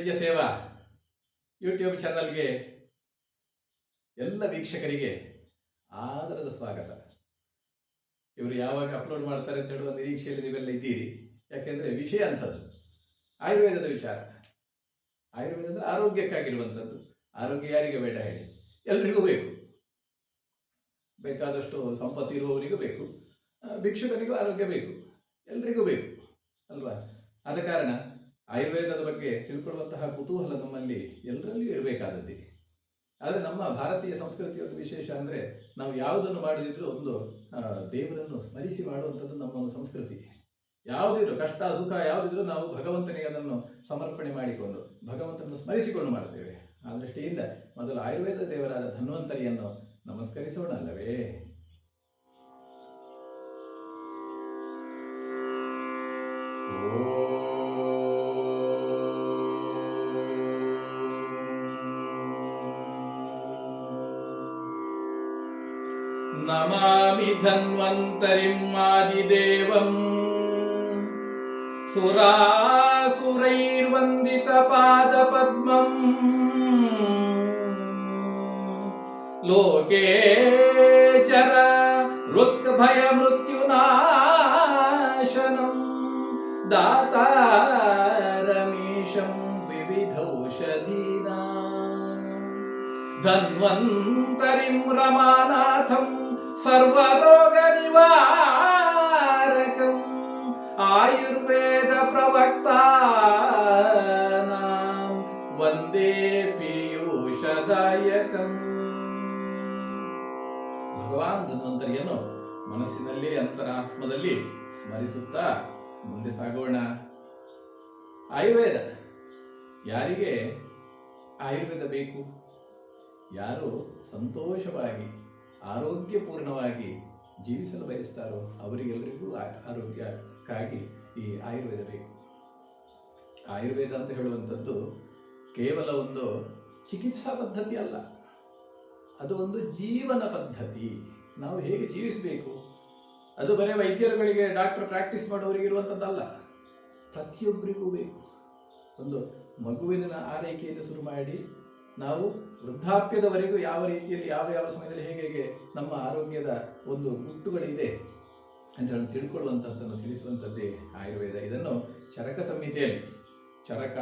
ವೈದ್ಯ ಸೇವಾ ಯೂಟ್ಯೂಬ್ ಚಾನಲ್ಗೆ ಎಲ್ಲ ವೀಕ್ಷಕರಿಗೆ ಆದರದ ಸ್ವಾಗತ. ಇವರು ಯಾವಾಗ ಅಪ್ಲೋಡ್ ಮಾಡ್ತಾರೆ ಅಂತ ಹೇಳುವ ನಿರೀಕ್ಷೆಯಲ್ಲಿ ನೀವೆಲ್ಲ ಇದ್ದೀರಿ. ಯಾಕೆಂದರೆ ವಿಷಯ ಅಂಥದ್ದು ಆಯುರ್ವೇದದ ವಿಚಾರ. ಆಯುರ್ವೇದ ಅಂದರೆ ಆರೋಗ್ಯಕ್ಕಾಗಿರುವಂಥದ್ದು. ಆರೋಗ್ಯ ಯಾರಿಗೆ ಬೇಡ ಹೇಳಿ? ಎಲ್ರಿಗೂ ಬೇಕು. ಬೇಕಾದಷ್ಟು ಸಂಪತ್ತು ಇರುವವರಿಗೂ ಬೇಕು, ಭಿಕ್ಷುಕನಿಗೂ ಆರೋಗ್ಯ ಬೇಕು, ಎಲ್ರಿಗೂ ಬೇಕು ಅಲ್ವಾ? ಆದ ಕಾರಣ ಆಯುರ್ವೇದದ ಬಗ್ಗೆ ತಿಳ್ಕೊಳ್ಳುವಂತಹ ಕುತೂಹಲ ನಮ್ಮಲ್ಲಿ ಎಲ್ಲರಲ್ಲಿಯೂ ಇರಬೇಕಾದದ್ದೇ. ಆದರೆ ನಮ್ಮ ಭಾರತೀಯ ಸಂಸ್ಕೃತಿಯ ಒಂದು ವಿಶೇಷ ಅಂದರೆ ನಾವು ಯಾವುದನ್ನು ಮಾಡದಿದ್ರೂ ಒಂದು ದೇವರನ್ನು ಸ್ಮರಿಸಿ ಮಾಡುವಂಥದ್ದು ನಮ್ಮ ಒಂದು ಸಂಸ್ಕೃತಿ. ಯಾವುದಿದ್ರು ಕಷ್ಟ ಸುಖ ಯಾವುದಿದ್ರೂ ನಾವು ಭಗವಂತನಿಗೆ ಅದನ್ನು ಸಮರ್ಪಣೆ ಮಾಡಿಕೊಂಡು ಭಗವಂತನನ್ನು ಸ್ಮರಿಸಿಕೊಂಡು ಮಾಡ್ತೇವೆ. ಆ ದೃಷ್ಟಿಯಿಂದ ಮೊದಲು ಆಯುರ್ವೇದ ದೇವರಾದ ಧನ್ವಂತರಿಯನ್ನು ನಮಸ್ಕರಿಸೋಣ ಅಲ್ಲವೇ? ನಮಾಮಿ ಧನ್ವಂತರಿಂ ಆದಿದೇವಂ ಸುರಾಸುರೈರ್ವಂದಿತ ಪಾದಪದ್ಮಂ ಲೋಕೇ ಚರ ಋಕ್ಭಯ ಮೃತ್ಯುನಾಶನಂ ದಾತಾರಮೀಶಂ ವಿವಿಧೌಷಧೀನಾಂ ಧನ್ವಂತರಿಂ ರಮಾನಾಥಂ ಸರ್ವರೋಗ ನಿವಾರಕಂ ಆಯುರ್ವೇದ ಪ್ರವಕ್ತಾನಾಂ ವಂದೇ ಪೀಯೂಷದಾಯಕಂ. ಭಗವಾನ್ ಧನ್ವಂತರಿಯನ್ನು ಮನಸ್ಸಿನಲ್ಲಿ ಅಂತರಾತ್ಮದಲ್ಲಿ ಸ್ಮರಿಸುತ್ತಾ ಮುಂದೆ ಸಾಗೋಣ. ಆಯುರ್ವೇದ ಯಾರಿಗೆ ಆಯುರ್ವೇದ ಬೇಕು? ಯಾರು ಸಂತೋಷವಾಗಿ ಆರೋಗ್ಯಪೂರ್ಣವಾಗಿ ಜೀವಿಸಲು ಬಯಸ್ತಾರೋ ಅವರಿಗೆಲ್ಲರಿಗೂ ಆರೋಗ್ಯಕ್ಕಾಗಿ ಈ ಆಯುರ್ವೇದ ಬೇಕು. ಆಯುರ್ವೇದ ಅಂತ ಹೇಳುವಂಥದ್ದು ಕೇವಲ ಒಂದು ಚಿಕಿತ್ಸಾ ಪದ್ಧತಿ ಅಲ್ಲ, ಅದು ಒಂದು ಜೀವನ ಪದ್ಧತಿ. ನಾವು ಹೇಗೆ ಜೀವಿಸಬೇಕು ಅದು ಬರೀ ವೈದ್ಯರುಗಳಿಗೆ ಡಾಕ್ಟರ್ ಪ್ರಾಕ್ಟೀಸ್ ಮಾಡೋರಿಗೆ ಇರುವಂಥದ್ದಲ್ಲ, ಪ್ರತಿಯೊಬ್ಬರಿಗೂ ಬೇಕು. ಒಂದು ಮಗುವಿನ ಆರೈಕೆಯನ್ನು ಶುರು ಮಾಡಿ ನಾವು ವೃದ್ಧಾಪ್ಯದವರೆಗೂ ಯಾವ ರೀತಿಯಲ್ಲಿ ಯಾವ ಸಮಯದಲ್ಲಿ ಹೇಗೆ ನಮ್ಮ ಆರೋಗ್ಯದ ಒಂದು ಗುಟ್ಟುಗಳಿದೆ ಅಂತ ಹೇಳಿ ತಿಳ್ಕೊಳ್ಳುವಂಥದ್ದನ್ನು ತಿಳಿಸುವಂಥದ್ದೇ ಆಯುರ್ವೇದ. ಇದನ್ನು ಚರಕ ಸಂಹಿತೆಯಲ್ಲಿ ಚರಕ,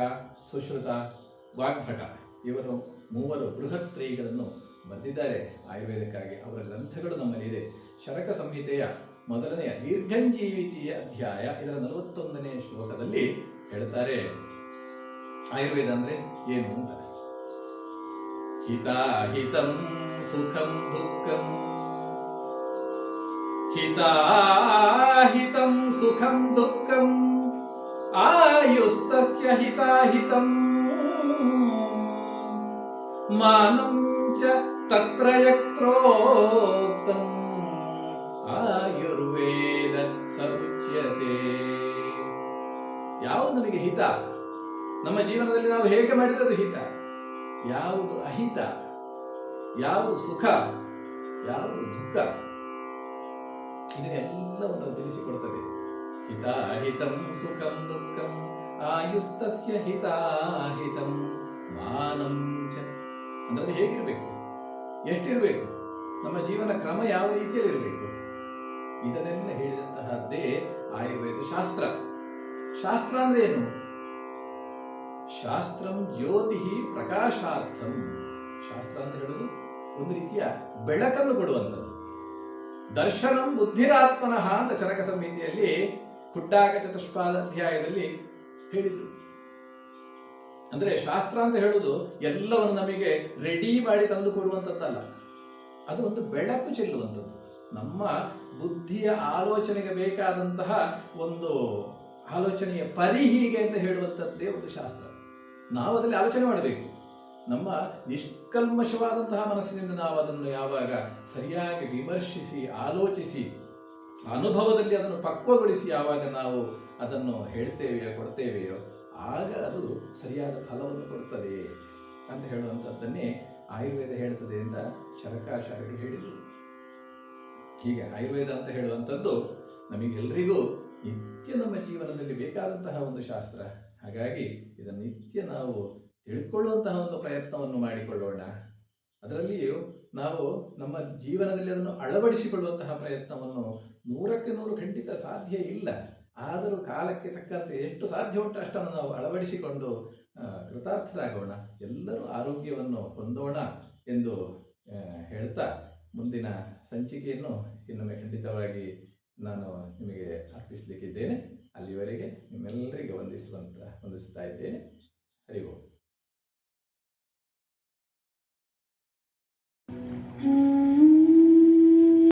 ಸುಶ್ರುತ, ವಾಗ್ಭಟ ಇವರು ಮೂವರು ಬೃಹತ್ ತ್ರಯಿಗಳನ್ನು ಬರೆದಿದ್ದಾರೆ ಆಯುರ್ವೇದಕ್ಕಾಗಿ. ಅವರ ಗ್ರಂಥಗಳು ನಮ್ಮಲ್ಲಿದೆ. ಚರಕ ಸಂಹಿತೆಯ ಮೊದಲನೆಯ ದೀರ್ಘಂಜೀವಿತಿಯ ಅಧ್ಯಾಯ ಇದರ 41ನೇ ಶ್ಲೋಕದಲ್ಲಿ ಹೇಳ್ತಾರೆ ಆಯುರ್ವೇದ ಅಂದರೆ ಏನು ಅಂತ. ಹಿತಾಹಿತಂ ಸುಖಂ ದುಃಖಂ ಹಿತಾಹಿತಂ ಸುಖಂ ದುಃಖಂ ಆಯುಸ್ತಸ್ಯ ಹಿತಾಹಿತಂ ಮಾನಂ ಚ ತತ್ರಯಕ್ತ್ರೋಕ್ತಂ ಆಯುರ್ವೇದ ಸರುಚ್ಯತೆ. ಯಾವುದು ನಮಗೆ ಹಿತ, ನಮ್ಮ ಜೀವನದಲ್ಲಿ ನಾವು ಹೇಗೆ ಮಾಡಿರೋದು ಹಿತ, ಯಾವುದು ಅಹಿತ, ಯಾವುದು ಸುಖ, ಯಾವುದು ದುಃಖ, ಇದನ್ನೆಲ್ಲವನ್ನು ತಿಳಿಸಿಕೊಡುತ್ತದೆ. ಹಿತಾಹಿತಂ ಸುಖಂ ದುಃಖಂ ಆಯುಸ್ತಸ್ಯ ಹಿತಾಹಿತಂ ಮಾನಂ ಚ. ಅಂದರೆ ಹೇಗಿರಬೇಕು, ಎಷ್ಟಿರಬೇಕು, ನಮ್ಮ ಜೀವನ ಕ್ರಮ ಯಾವ ರೀತಿಯಲ್ಲಿ ಇರಬೇಕು, ಇದನ್ನೆಲ್ಲ ಹೇಳಿದಂತಹದ್ದೇ ಆಯುರ್ವೇದ ಶಾಸ್ತ್ರ. ಶಾಸ್ತ್ರ ಅಂದ್ರೆ ಏನು? ಶಾಸ್ತ್ರಂ ಜ್ಯೋತಿ ಪ್ರಕಾಶಾರ್ಥಂ. ಶಾಸ್ತ್ರ ಅಂತ ಹೇಳುವುದು ಒಂದು ರೀತಿಯ ಬೆಳಕನ್ನು ಕೊಡುವಂಥದ್ದು. ದರ್ಶನಂ ಬುದ್ಧಿರಾತ್ಮನಃ ಅಂತ ಚರಕ ಸಂಹಿತೆಯಲ್ಲಿ ಖುಡ್ಡಾಕ ಚತುಷ್ಪಾದ ಅಧ್ಯಾಯದಲ್ಲಿ ಹೇಳಿದರು. ಅಂದ್ರೆ ಶಾಸ್ತ್ರ ಅಂತ ಹೇಳುವುದು ಎಲ್ಲವನ್ನು ನಮಗೆ ರೆಡಿ ಮಾಡಿ ತಂದು ಕೊಡುವಂಥದ್ದಲ್ಲ, ಅದು ಒಂದು ಬೆಳಕು ಚೆಲ್ಲುವಂಥದ್ದು. ನಮ್ಮ ಬುದ್ಧಿಯ ಆಲೋಚನೆಗೆ ಬೇಕಾದಂತಹ ಒಂದು ಆಲೋಚನೆಯ ಪರಿಹೀಗೆ ಅಂತ ಹೇಳುವಂಥದ್ದೇ ಒಂದು ಶಾಸ್ತ್ರ. ನಾವು ಅದರಲ್ಲಿ ಆಲೋಚನೆ ಮಾಡಬೇಕು. ನಮ್ಮ ನಿಷ್ಕಲ್ಮಶವಾದಂತಹ ಮನಸ್ಸಿನಿಂದ ನಾವು ಅದನ್ನು ಯಾವಾಗ ಸರಿಯಾಗಿ ವಿಮರ್ಶಿಸಿ ಆಲೋಚಿಸಿ ಅನುಭವದಲ್ಲಿ ಅದನ್ನು ಪಕ್ವಗೊಳಿಸಿ ಯಾವಾಗ ನಾವು ಅದನ್ನು ಹೇಳ್ತೇವೆಯೋ ಕೊಡ್ತೇವೆಯೋ ಆಗ ಅದು ಸರಿಯಾದ ಫಲವನ್ನು ಕೊಡ್ತದೆ ಅಂತ ಹೇಳುವಂಥದ್ದನ್ನೇ ಆಯುರ್ವೇದ ಹೇಳ್ತದೆ ಅಂತ ಶರಕಾಚಾರ್ಯರು ಹೇಳಿದರು. ಹೀಗೆ ಆಯುರ್ವೇದ ಅಂತ ಹೇಳುವಂಥದ್ದು ನಮಗೆಲ್ಲರಿಗೂ ನಿತ್ಯ ನಮ್ಮ ಜೀವನದಲ್ಲಿ ಬೇಕಾದಂತಹ ಒಂದು ಶಾಸ್ತ್ರ. ಹಾಗಾಗಿ ಇದನ್ನು ನಿತ್ಯ ನಾವು ತಿಳ್ಕೊಳ್ಳುವಂತಹ ಒಂದು ಪ್ರಯತ್ನವನ್ನು ಮಾಡಿಕೊಳ್ಳೋಣ. ಅದರಲ್ಲಿಯೂ ನಾವು ನಮ್ಮ ಜೀವನದಲ್ಲಿ ಅದನ್ನು ಅಳವಡಿಸಿಕೊಳ್ಳುವಂತಹ ಪ್ರಯತ್ನವನ್ನು 100% ಖಂಡಿತ ಸಾಧ್ಯ ಇಲ್ಲ. ಆದರೂ ಕಾಲಕ್ಕೆ ತಕ್ಕಂತೆ ಎಷ್ಟು ಸಾಧ್ಯ ಉಂಟು ಅಷ್ಟನ್ನು ನಾವು ಅಳವಡಿಸಿಕೊಂಡು ಕೃತಾರ್ಥರಾಗೋಣ, ಎಲ್ಲರೂ ಆರೋಗ್ಯವನ್ನು ಹೊಂದೋಣ ಎಂದು ಹೇಳ್ತಾ ಮುಂದಿನ ಸಂಚಿಕೆಯನ್ನು ಇನ್ನೊಮ್ಮೆ ಖಂಡಿತವಾಗಿ ನಾನು ನಿಮಗೆ ಅರ್ಪಿಸಲಿಕ್ಕಿದ್ದೇನೆ. ಅಲ್ಲಿವರೆಗೆ ನಿಮ್ಮೆಲ್ಲರಿಗೆ ವಂದಿಸ್ತಾ ಇದ್ದೇನೆ. ಹರಿ ಓಂ.